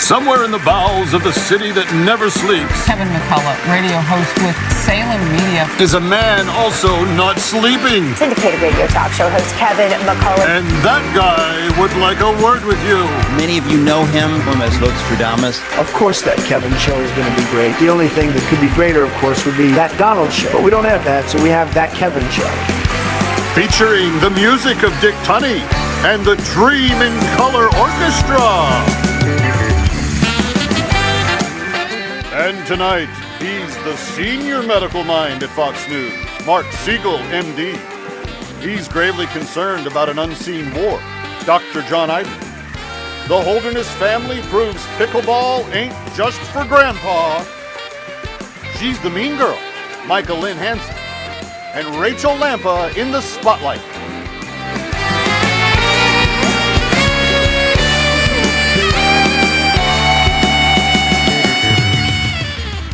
Somewhere in the bowels of the city that never sleeps, Kevin McCullough, radio host with Salem Media, is a man also not sleeping. Syndicated radio talk show host Kevin McCullough. And that guy would like a word with you. Many of you know him as Nostradamus. Of course that Kevin show is going to be great. The only thing that could be greater, of course, would be that Donald show. But we don't have that, so we have that Kevin show. Featuring the music of Dick Tunney and the Dream in Color Orchestra. And tonight, he's the senior medical mind at Fox News, Mark Siegel, MD. He's gravely concerned about an unseen war, Dr. John Iden. The Holderness family proves pickleball ain't just for Grandpa. She's the mean girl, Michael Lynn Hansen, and Rachel Lampa in the spotlight.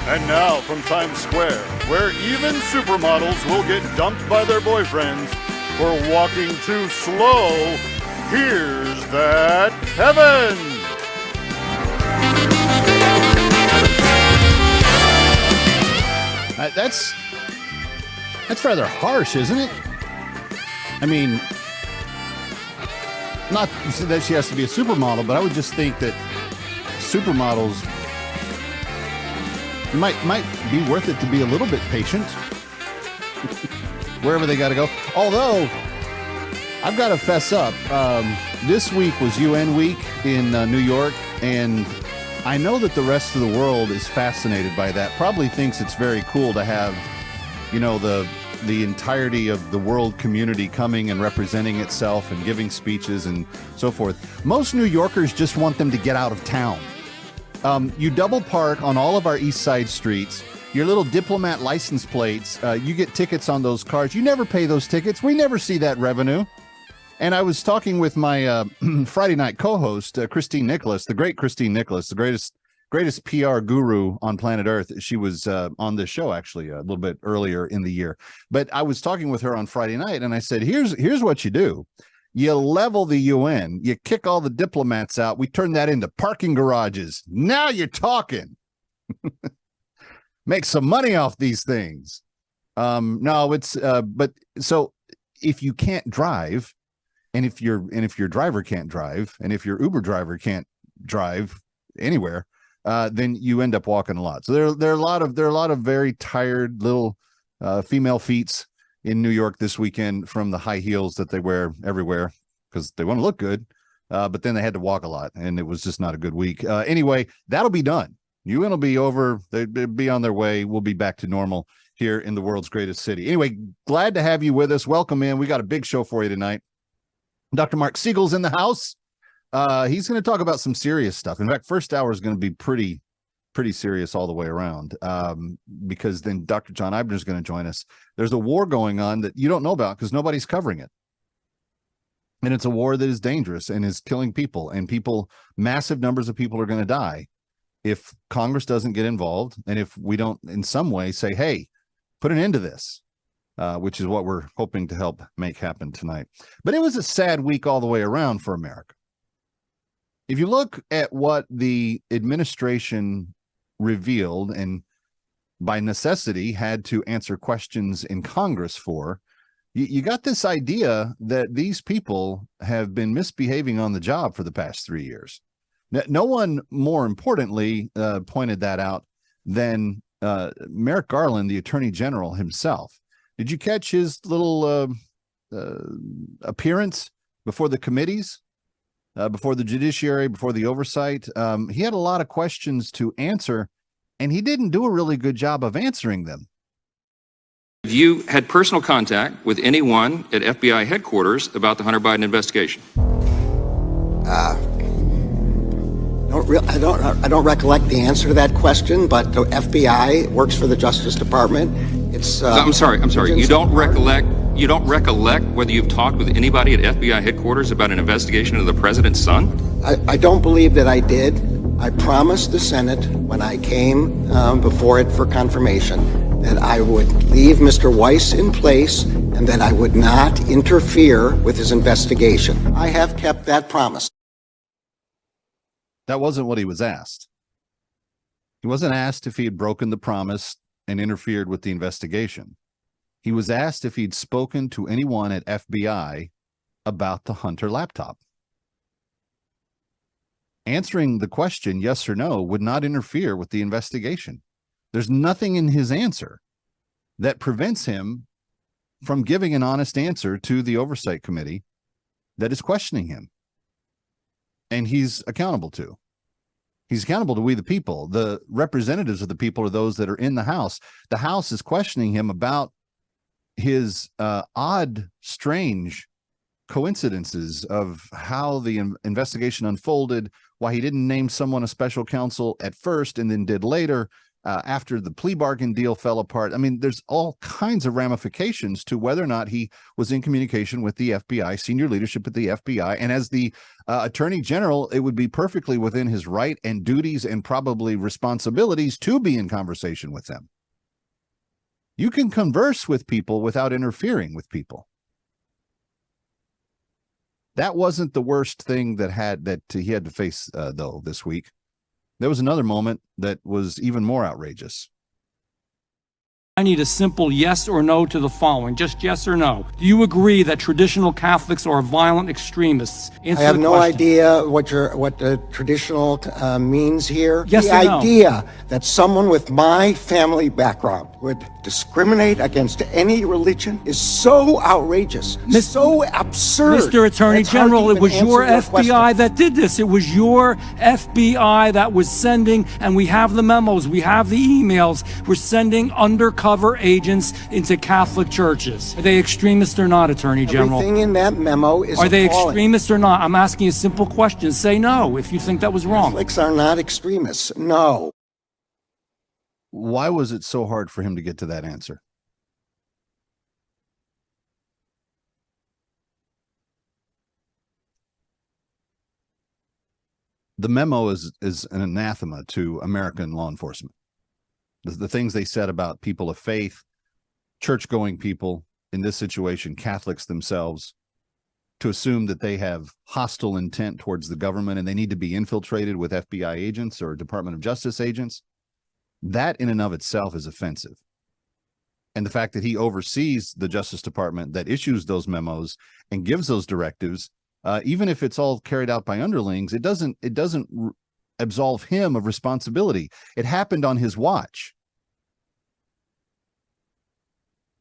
And now from Times Square, where even supermodels will get dumped by their boyfriends for walking too slow, here's that Kevin! That's rather harsh, isn't it? I mean, not that she has to be a supermodel, but I would just think that supermodels might be worth it to be a little bit patient wherever they got to go. Although I've got to fess up, this week was UN week in New York, and I know that the rest of the world is fascinated by that, probably thinks it's very cool to have, you know, the entirety of the world community coming and representing itself and giving speeches and so forth. Most New Yorkers just want them to get out of town. You double park on all of our East Side streets, your little diplomat license plates, you get tickets on those cars. You never pay those tickets. We never see that revenue. And I was talking with my Friday night co-host, Christine Nicholas, the great Christine Nicholas, the greatest PR guru on planet Earth. She was on this show, actually, a little bit earlier in the year. But I was talking with her on Friday night, and I said, here's what you do. You level the UN, you kick all the diplomats out, we turn that into parking garages. Now you're talking. Make some money off these things. No, it's but so if you can't drive, and if your driver can't drive, and if your Uber driver can't drive anywhere, then you end up walking a lot. So there are a lot of very tired little female feets in New York this weekend from the high heels that they wear everywhere because they want to look good, but then they had to walk a lot, and it was just not a good week. Anyway, that'll be done. UN will be over. They'll be on their way. We'll be back to normal here in the world's greatest city. Anyway, glad to have you with us. Welcome in. We got a big show for you tonight. Dr. Mark Siegel's in the house. He's going to talk about some serious stuff. In fact, first hour is going to be pretty serious all the way around, because then Dr. John Eibner is going to join us. There's a war going on that you don't know about because nobody's covering it. And it's a war that is dangerous and is killing people, and massive numbers of people are going to die if Congress doesn't get involved. And if we don't in some way say, hey, put an end to this, which is what we're hoping to help make happen tonight. But it was a sad week all the way around for America. If you look at what the administration revealed and by necessity had to answer questions in Congress for, you got this idea that these people have been misbehaving on the job for the past 3 years. No one more importantly pointed that out than Merrick Garland, the Attorney General himself. Did you catch his little appearance before the committees? Before the judiciary, before the oversight? He had a lot of questions to answer, and he didn't do a really good job of answering them. Have you had personal contact with anyone at FBI headquarters about the Hunter Biden investigation? I don't recollect the answer to that question, but the FBI works for the Justice Department. It's I'm sorry. You don't recollect whether you've talked with anybody at FBI headquarters about an investigation of the president's son? I don't believe that I did. I promised the Senate when I came before it for confirmation that I would leave Mr. Weiss in place and that I would not interfere with his investigation. I have kept that promise. That wasn't what he was asked. He wasn't asked if he had broken the promise and interfered with the investigation. He was asked if he'd spoken to anyone at FBI about the Hunter laptop. Answering the question yes or no would not interfere with the investigation. There's nothing in his answer that prevents him from giving an honest answer to the oversight committee that is questioning him. And he's accountable to. He's accountable to we the people. The representatives of the people are those that are in the House. The House is questioning him about his odd, strange coincidences of how the investigation unfolded, why he didn't name someone a special counsel at first and then did later after the plea bargain deal fell apart. I mean, there's all kinds of ramifications to whether or not he was in communication with the FBI, senior leadership at the FBI. And as the Attorney General, it would be perfectly within his right and duties and probably responsibilities to be in conversation with them. You can converse with people without interfering with people. That wasn't the worst thing that he had to face, though, this week. There was another moment that was even more outrageous. I need a simple yes or no to the following. Just yes or no. Do you agree that traditional Catholics are violent extremists? Answer I have no question. idea what the traditional means here. Yes the or no? idea that someone with my family background would discriminate against any religion is so outrageous, so absurd. Mr. Attorney It's hard to General, it even was your answer FBI question. that did this. It was your FBI that was sending, and we have the memos, we have the emails, we're sending undercover agents into Catholic churches. Are they extremists or not, Attorney General? Everything in that memo is Are they appalling. extremists or not? I'm asking a simple question. Say no if you think that was wrong. Catholics are not extremists. No. Why was it so hard for him to get to that answer? The memo is an anathema to American law enforcement. The things they said about people of faith, church-going people, in this situation, Catholics themselves, to assume that they have hostile intent towards the government and they need to be infiltrated with FBI agents or Department of Justice agents, that in and of itself is offensive. And the fact that he oversees the Justice Department that issues those memos and gives those directives, even if it's all carried out by underlings, it doesn't absolve him of responsibility. It happened on his watch.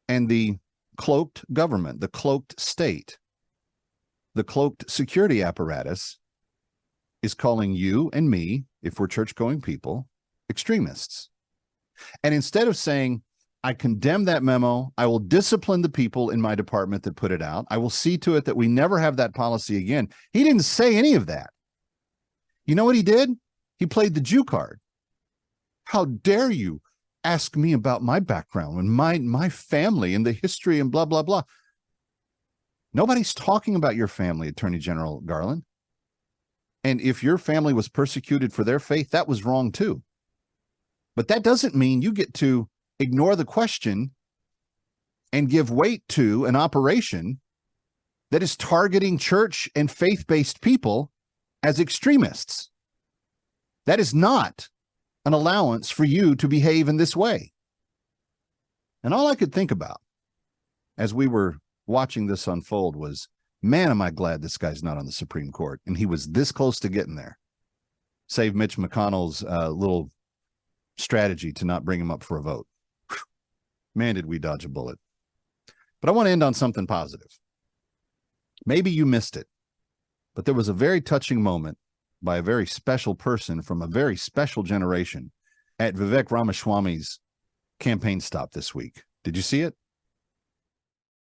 And the cloaked government, the cloaked state, the cloaked security apparatus is calling you and me, if we're church-going people, extremists. And instead of saying, I condemn that memo, I will discipline the people in my department that put it out, I will see to it that we never have that policy again. He didn't say any of that. You know what he did? He played the Jew card. How dare you ask me about my background and my family and the history and blah, blah, blah. Nobody's talking about your family, Attorney General Garland. And if your family was persecuted for their faith, that was wrong too. But that doesn't mean you get to ignore the question and give weight to an operation that is targeting church and faith-based people as extremists. That is not an allowance for you to behave in this way. And all I could think about as we were watching this unfold was, man, am I glad this guy's not on the Supreme Court. And he was this close to getting there. Save Mitch McConnell's little strategy to not bring him up for a vote. Whew. Man, did we dodge a bullet. But I want to end on something positive. Maybe you missed it, but there was a very touching moment by a very special person from a very special generation at Vivek Ramaswamy's campaign stop this week. Did you see it?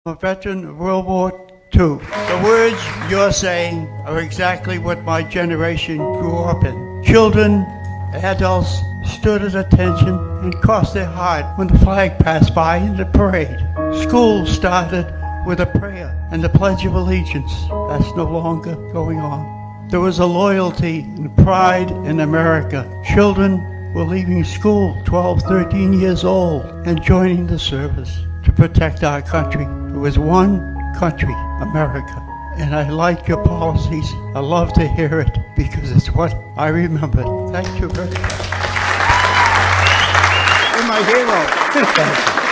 A veteran of World War II. The words you're saying are exactly what my generation grew up in. Children, adults stood at attention and crossed their heart when the flag passed by in the parade. School started with a prayer and the Pledge of Allegiance. That's no longer going on. There was a loyalty and pride in America. Children were leaving school 12, 13 years old and joining the service to protect our country. There was one country, America. and I like your policies. I love to hear it because it's what I remember. Thank you very much. You're my hero.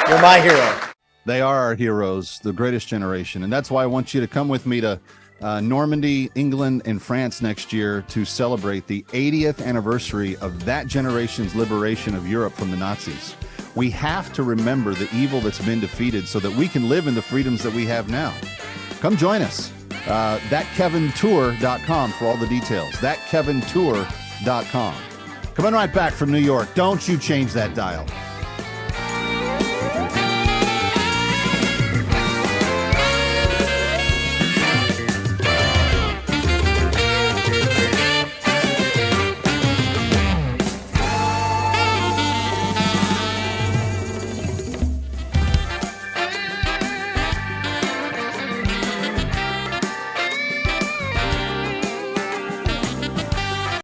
You're my hero. They are our heroes, the greatest generation. And that's why I want you to come with me to Normandy, England, and France next year to celebrate the 80th anniversary of that generation's liberation of Europe from the Nazis. We have to remember the evil that's been defeated so that we can live in the freedoms that we have now. Come join us. ThatKevinTour.com for all the details. ThatKevinTour.com. Coming right back from New York. Don't you change that dial.